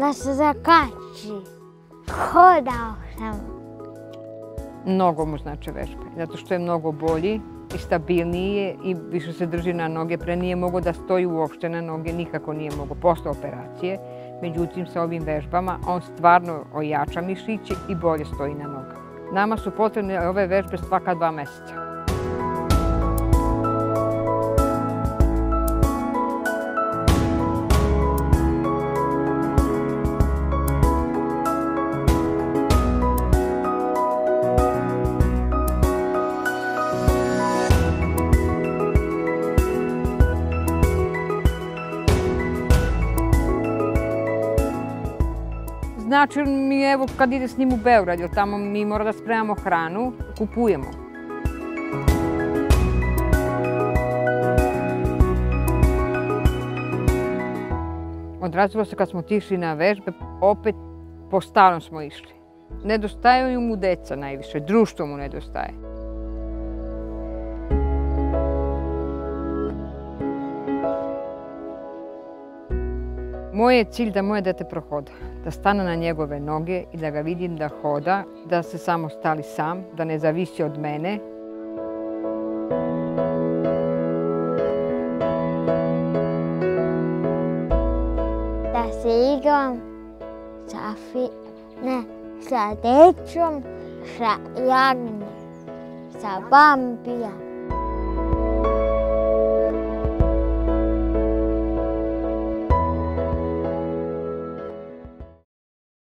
da se zakači. Hodao sam. Mnogo mu znači vežbe, zato što je mnogo bolji i stabilniji je i više se drži na noge. Pre nije mogao da stoji uopšte na noge, nikako nije mogao posle operacije. Međutim, sa ovim vežbama on stvarno ojača mišiće i bolje stoji na nogama. Nama su potrebne ove vežbe svaka 2 meseca. Znači mi evo kad ide s njim u Beograd, jer tamo mi mora da spremamo hranu, kupujemo. Odrazilo se kad smo otišli na vežbe, opet po starom smo išli. Nedostaju mu deca najviše, društvo mu nedostaje. Moj je cilj da moje dete prohoda, da stane na njegove noge i da ga vidim da hoda, da se samostali sam, da ne zavisi od mene. Da se igram sa dečom, sa Jagnom, sa Bambija.